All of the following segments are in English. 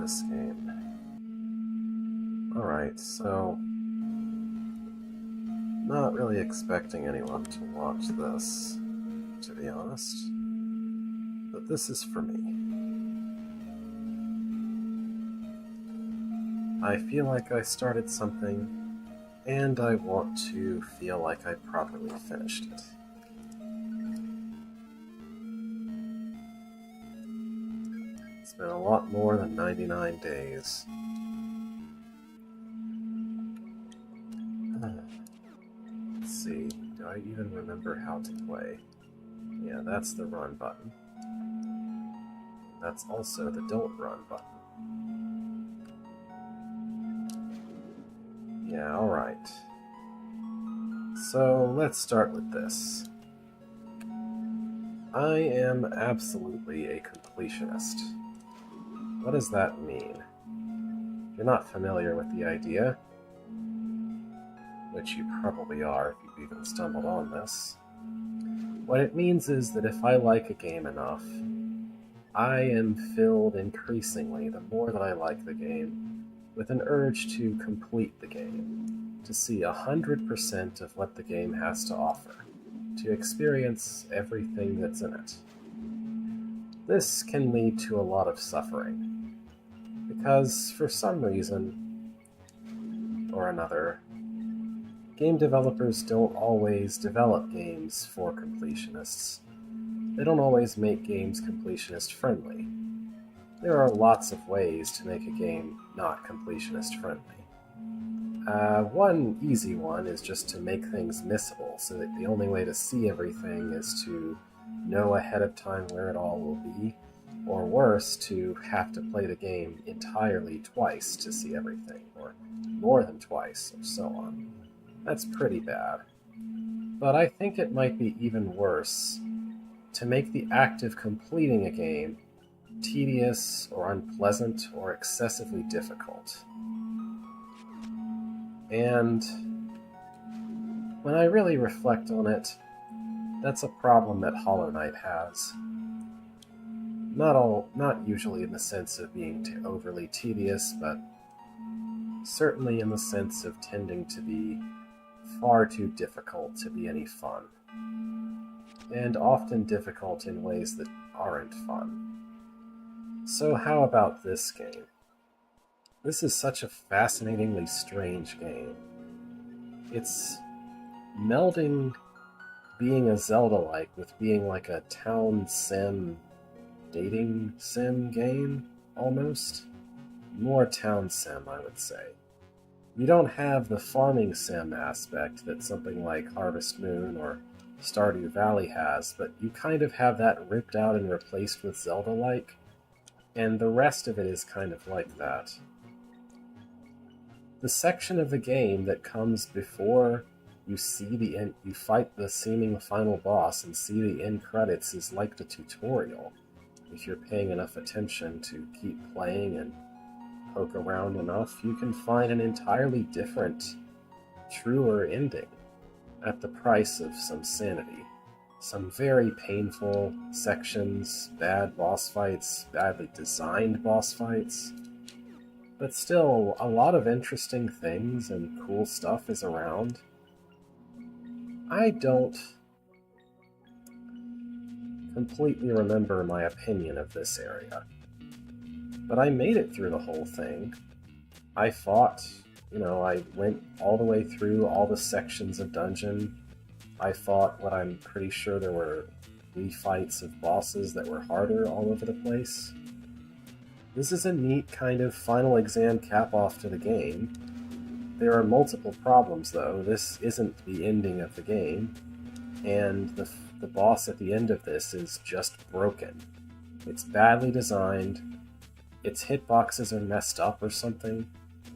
this game. Alright, so... not really expecting anyone to watch this, to be honest. But this is for me. I feel like I started something, and I want to feel like I properly finished it. It's been a lot more than 99 days. Let's see, do I even remember how to play? Yeah, that's the run button. That's also the don't run button. Yeah, alright. So, let's start with this. I am absolutely a completionist. What does that mean? If you're not familiar with the idea, which you probably are if you've even stumbled on this, what it means is that if I like a game enough, I am filled increasingly, the more that I like the game, with an urge to complete the game, to see 100% of what the game has to offer, to experience everything that's in it. This can lead to a lot of suffering, because for some reason or another, game developers don't always develop games for completionists. They don't always make games completionist friendly. There are lots of ways to make a game not completionist friendly. One easy one is just to make things missable, so that the only way to see everything is to know ahead of time where it all will be, or worse, to have to play the game entirely twice to see everything, or more than twice, or so on. That's pretty bad. But I think it might be even worse to make the act of completing a game tedious or unpleasant or excessively difficult. And when I really reflect on it, that's a problem that Hollow Knight has. Not usually in the sense of being overly tedious, but certainly in the sense of tending to be far too difficult to be any fun. And often difficult in ways that aren't fun. So how about this game? This is such a fascinatingly strange game. It's melding being a Zelda-like with being like a town sim, dating sim game, almost. More town sim, I would say. You don't have the farming sim aspect that something like Harvest Moon or Stardew Valley has, but you kind of have that ripped out and replaced with Zelda-like, and the rest of it is kind of like that. The section of the game that comes before you see the end, you fight the seeming final boss and see the end credits is like the tutorial. If you're paying enough attention to keep playing and poke around enough, you can find an entirely different, truer ending at the price of some sanity. Some very painful sections, bad boss fights, badly designed boss fights. But still, a lot of interesting things and cool stuff is around. I don't completely remember my opinion of this area. But I made it through the whole thing. I fought, I went all the way through all the sections of dungeon. I fought what I'm pretty sure there were refights of bosses that were harder all over the place. This is a neat kind of final exam cap-off to the game. There are multiple problems, though. This isn't the ending of the game, and the boss at the end of this is just broken. It's badly designed, its hitboxes are messed up or something.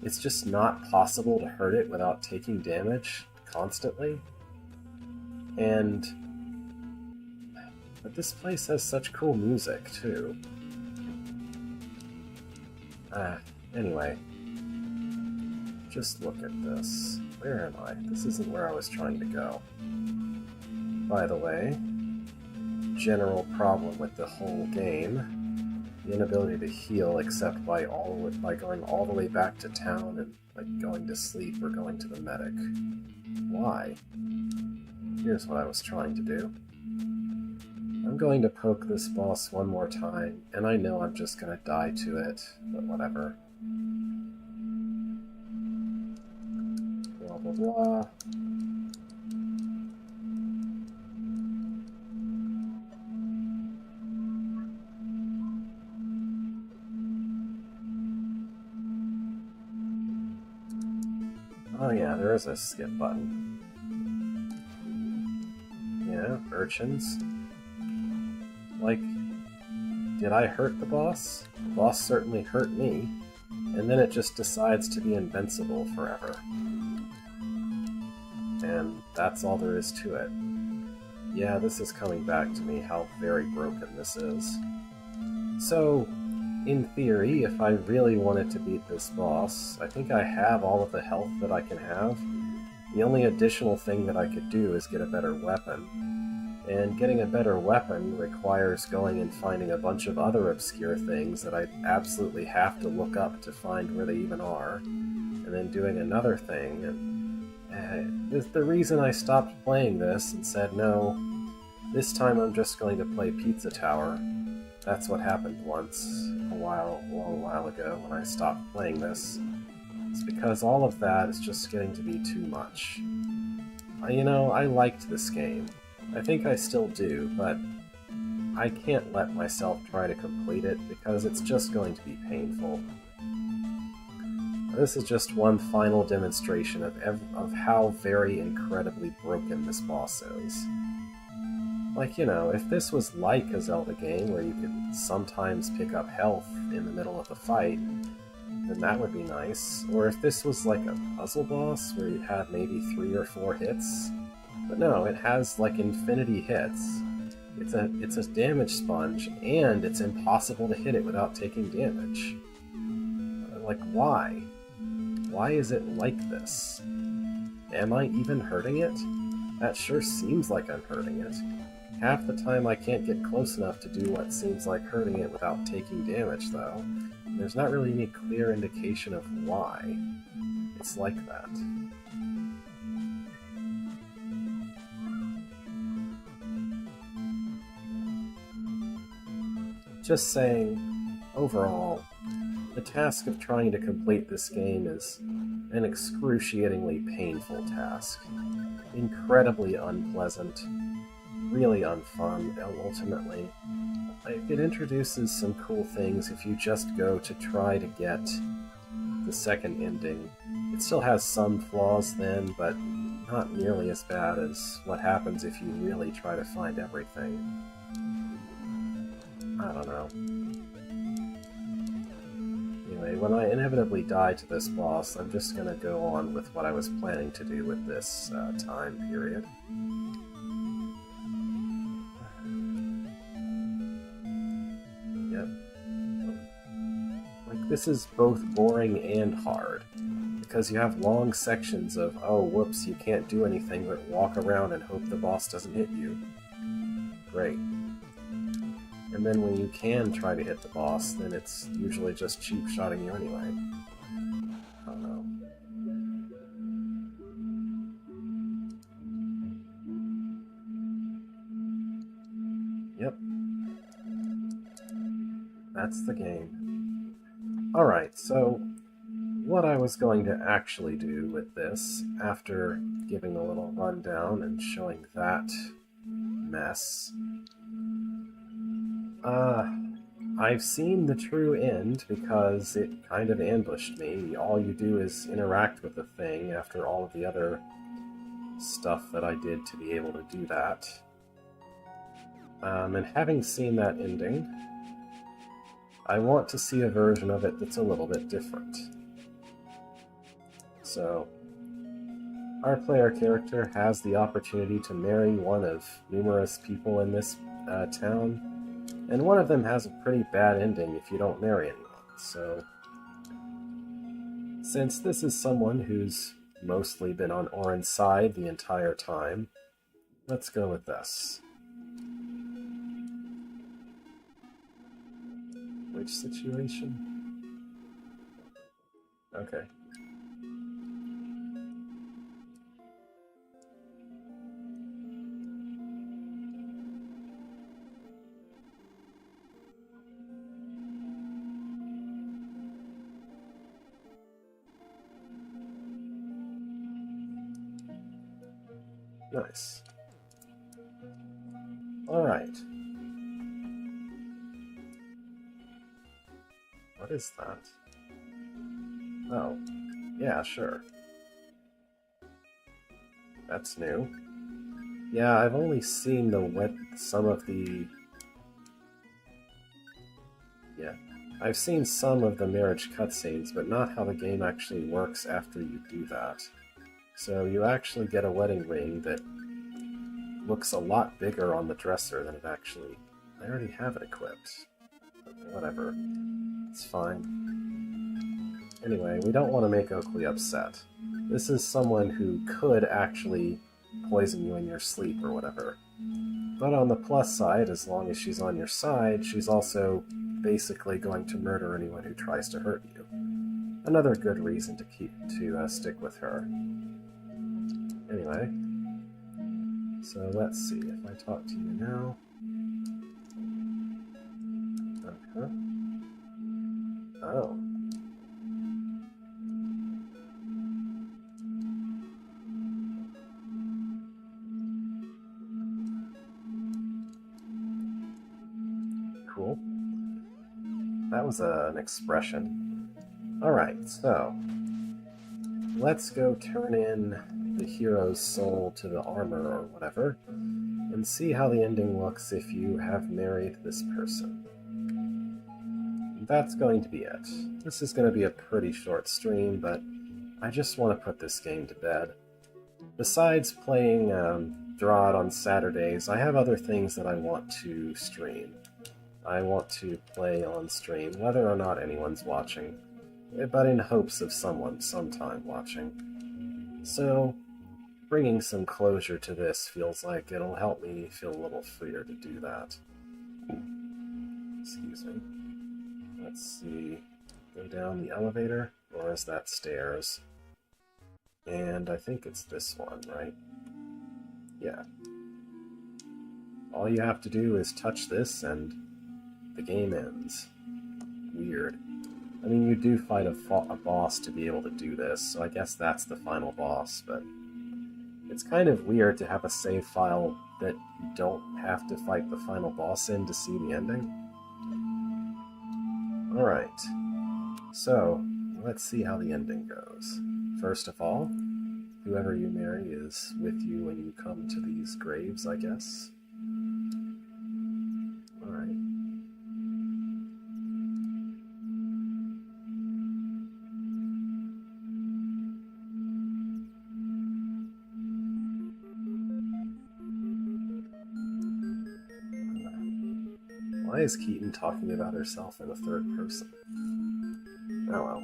It's just not possible to hurt it without taking damage constantly. But this place has such cool music, too. Anyway. Just look at this. Where am I? This isn't where I was trying to go. By the way, general problem with the whole game the inability to heal except by going all the way back to town and like going to sleep or going to the medic. Why? Here's what I was trying to do. I'm going to poke this boss one more time, and I know I'm just going to die to it, but whatever. Blah blah blah. Oh yeah, there is a skip button. Yeah, urchins. Like, did I hurt the boss? The boss certainly hurt me, and then it just decides to be invincible forever. And that's all there is to it. Yeah, this is coming back to me how very broken this is. So, in theory, if I really wanted to beat this boss, I think I have all of the health that I can have. The only additional thing that I could do is get a better weapon. And getting a better weapon requires going and finding a bunch of other obscure things that I absolutely have to look up to find where they even are. And then doing another thing. And the reason I stopped playing this and said, no, this time I'm just going to play Pizza Tower. That's what happened once, a long while ago, when I stopped playing this. It's because all of that is just getting to be too much. I liked this game. I think I still do, but I can't let myself try to complete it because it's just going to be painful. This is just one final demonstration of how very incredibly broken this boss is. Like, if this was like a Zelda game where you could sometimes pick up health in the middle of the fight, then that would be nice. Or if this was like a puzzle boss where you had maybe 3 or 4 hits. But no, it has like infinity hits. It's a damage sponge, and it's impossible to hit it without taking damage. Like, why? Why is it like this? Am I even hurting it? That sure seems like I'm hurting it. Half the time I can't get close enough to do what seems like hurting it without taking damage, though. There's not really any clear indication of why it's like that. Just saying, overall, the task of trying to complete this game is an excruciatingly painful task. Incredibly unpleasant, really unfun, ultimately. It introduces some cool things if you just go to try to get the second ending. It still has some flaws then, but not nearly as bad as what happens if you really try to find everything. I don't know. Anyway, when I inevitably die to this boss, I'm just gonna go on with what I was planning to do with this time period. Yep. Like, this is both boring and hard, because you have long sections of, oh, whoops, you can't do anything but walk around and hope the boss doesn't hit you. Great. And then when you can try to hit the boss, then it's usually just cheap-shotting you anyway. I don't know. Yep. That's the game. Alright, so what I was going to actually do with this, after giving a little rundown and showing that mess, I've seen the true end because it kind of ambushed me. All you do is interact with the thing after all of the other stuff that I did to be able to do that. And having seen that ending, I want to see a version of it that's a little bit different. So, our player character has the opportunity to marry one of numerous people in this town, and one of them has a pretty bad ending if you don't marry anyone. So, since this is someone who's mostly been on Orin's side the entire time, let's go with this. Which situation? Okay. Nice. Alright. What is that? Oh, yeah, sure. That's new. Yeah, I've only seen some of the... Yeah. I've seen some of the marriage cutscenes, but not how the game actually works after you do that. So you actually get a wedding ring that looks a lot bigger on the dresser than it actually... I already have it equipped. Whatever. It's fine. Anyway, we don't want to make Oakley upset. This is someone who could actually poison you in your sleep or whatever. But on the plus side, as long as she's on your side, she's also basically going to murder anyone who tries to hurt you. Another good reason to stick with her. Anyway, so let's see if I talk to you now. Okay. Oh. Cool. That was an expression. Alright, so let's go turn in the hero's soul to the armor or whatever, and see how the ending looks if you have married this person. That's going to be it. This is going to be a pretty short stream, but I just want to put this game to bed. Besides playing Draw It on Saturdays, I have other things that I want to stream. I want to play on stream, whether or not anyone's watching, but in hopes of someone sometime watching. So, bringing some closure to this feels like it'll help me feel a little freer to do that. Excuse me. Let's see. Go down the elevator, or is that stairs? And I think it's this one, right? Yeah. All you have to do is touch this and the game ends. Weird. I mean, you do fight a boss to be able to do this, so I guess that's the final boss, but it's kind of weird to have a save file that you don't have to fight the final boss in to see the ending. Alright, so let's see how the ending goes. First of all, whoever you marry is with you when you come to these graves, I guess. Alright. Why is Keaton talking about herself in the third person? Oh well.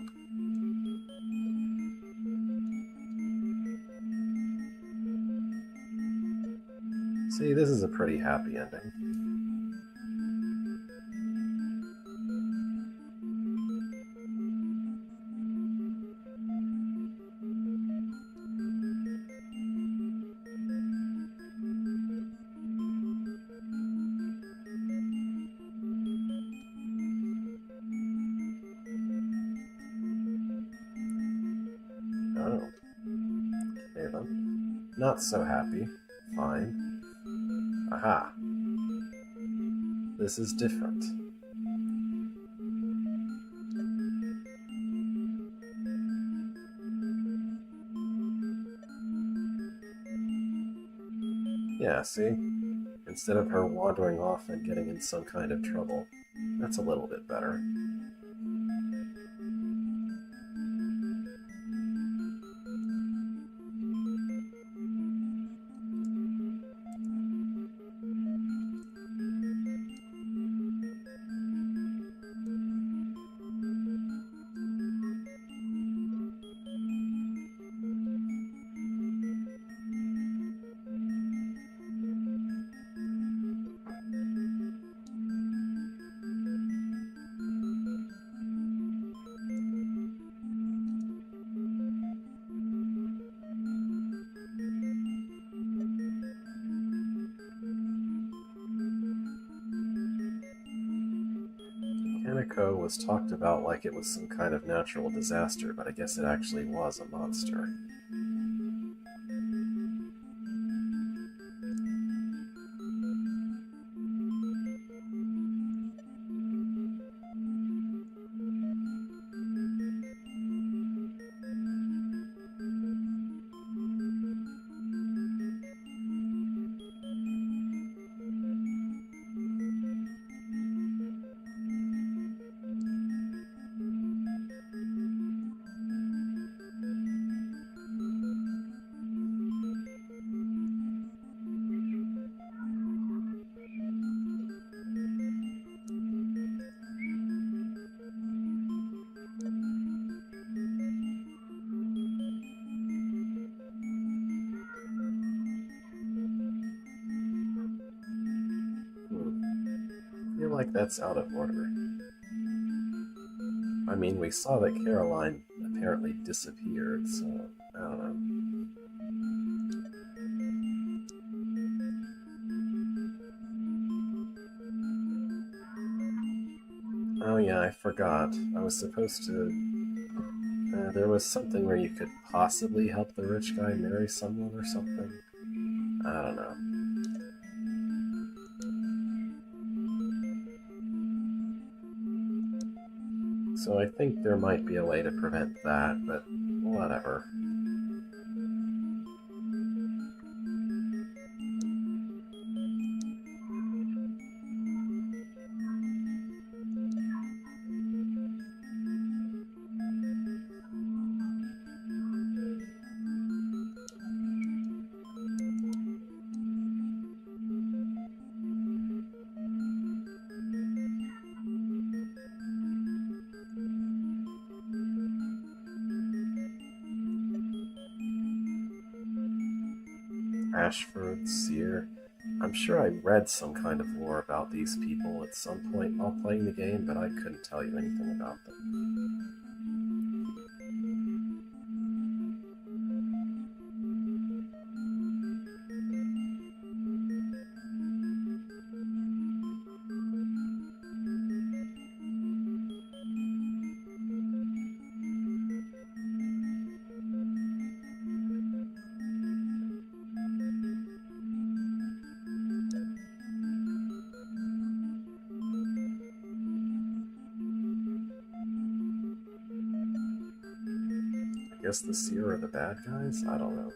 See, this is a pretty happy ending. Oh. Okay then. Not so happy. Fine. Aha. This is different. Yeah, see? Instead of her wandering off and getting in some kind of trouble. That's a little bit better. Portico was talked about like it was some kind of natural disaster, but I guess it actually was a monster. I feel like that's out of order. I mean, we saw that Caroline apparently disappeared, so I don't know. Oh yeah, I forgot. I was supposed to... there was something where you could possibly help the rich guy marry someone or something. I don't know. So I think there might be a way to prevent that, but whatever. Ashford, Seer. I'm sure I read some kind of lore about these people at some point while playing the game, but I couldn't tell you anything about them. I guess the Seer are the bad guys? I don't know.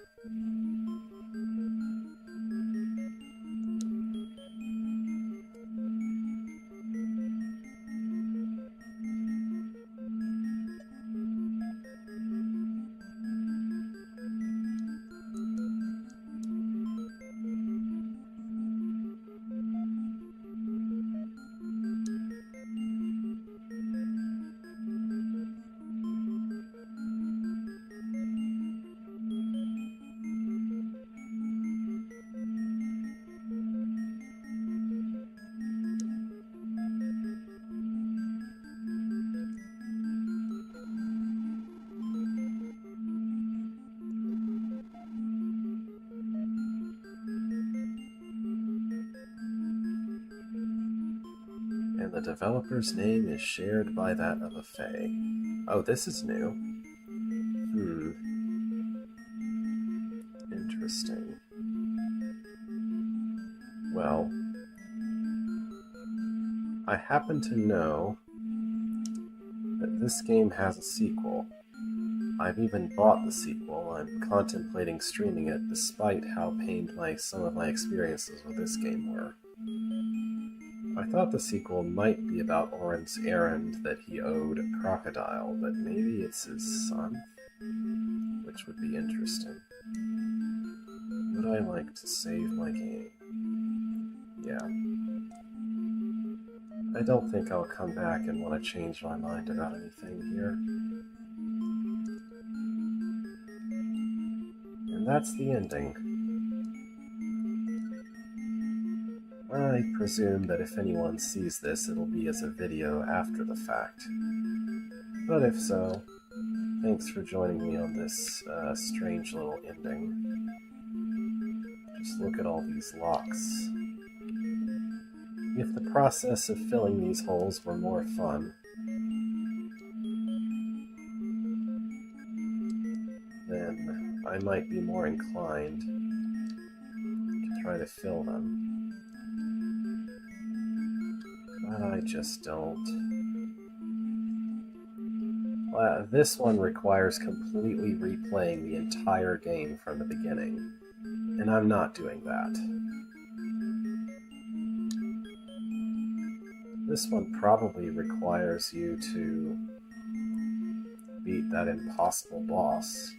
And the developer's name is shared by that of a Fae. Oh, this is new. Interesting. Well, I happen to know that this game has a sequel. I've even bought the sequel. I'm contemplating streaming it despite how pained some of my experiences with this game were. I thought the sequel might be about Oren's errand that he owed a crocodile, but maybe it's his son? Which would be interesting. Would I like to save my game? Yeah. I don't think I'll come back and want to change my mind about anything here. And that's the ending. I presume that if anyone sees this, it'll be as a video after the fact. But if so, thanks for joining me on this strange little ending. Just look at all these locks. If the process of filling these holes were more fun, then I might be more inclined to try to fill them. But I just don't. This one requires completely replaying the entire game from the beginning, and I'm not doing that. This one probably requires you to beat that impossible boss.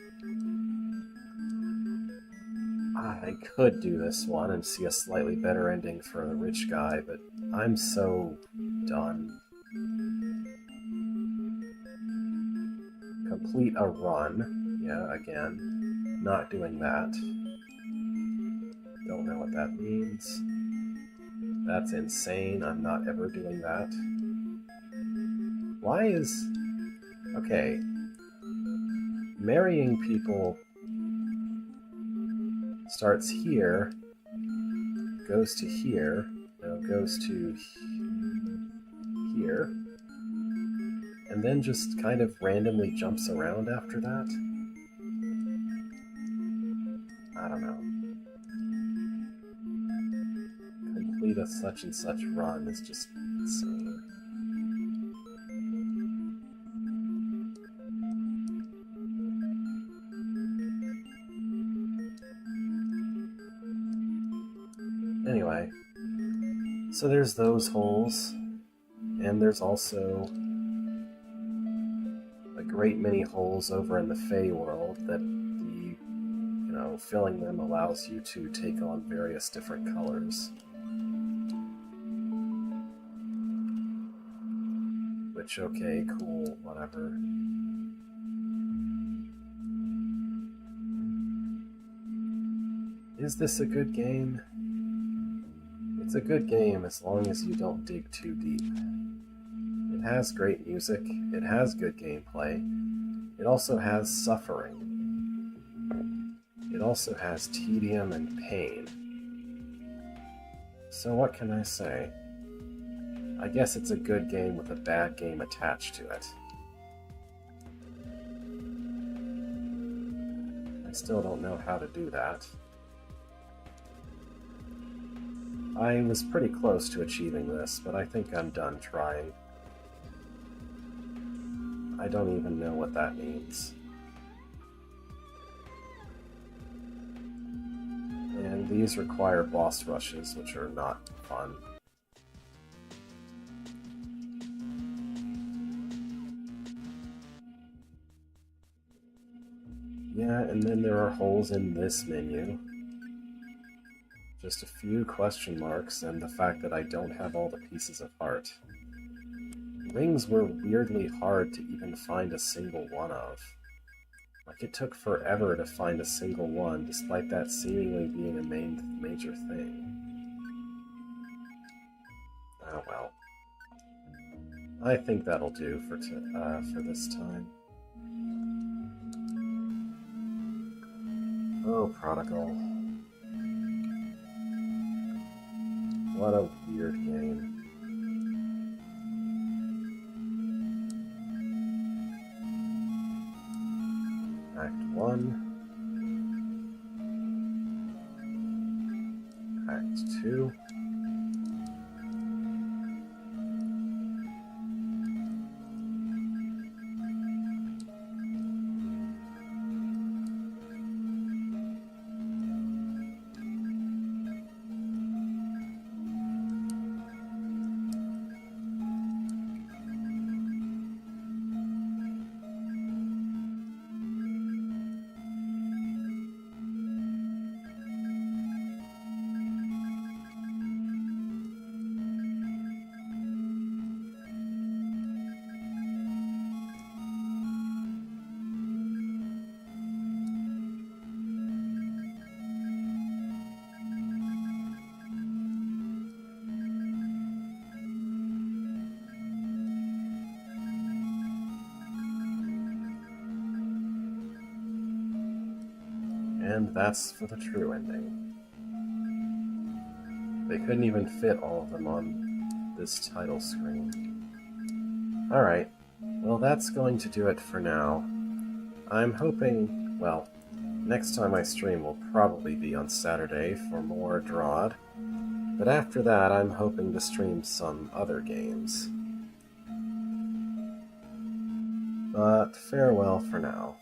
I could do this one and see a slightly better ending for the rich guy, but I'm so done. Complete a run. Yeah, again, not doing that. Don't know what that means. That's insane. I'm not ever doing that. Why is... Okay. Marrying people starts here, goes to here, no, goes to here, and then just kind of randomly jumps around after that? I don't know. Complete a such and such run is just insane. Anyway, so there's those holes, and there's also a great many holes over in the Fey world that filling them allows you to take on various different colors. Which, okay, cool, whatever. Is this a good game? It's a good game as long as you don't dig too deep. It has great music, it has good gameplay, it also has suffering. It also has tedium and pain. So what can I say? I guess it's a good game with a bad game attached to it. I still don't know how to do that. I was pretty close to achieving this, but I think I'm done trying. I don't even know what that means. And these require boss rushes, which are not fun. Yeah, and then there are holes in this menu. Just a few question marks and the fact that I don't have all the pieces of heart. Rings were weirdly hard to even find a single one of. Like, it took forever to find a single one, despite that seemingly being a major thing. Oh well. I think that'll do for this time. Oh, Prodigal. What a weird game. Act 1. Act 2. And that's for the true ending. They couldn't even fit all of them on this title screen. Alright, well that's going to do it for now. I'm hoping, well, next time I stream will probably be on Saturday for more Drod, but after that I'm hoping to stream some other games. But farewell for now.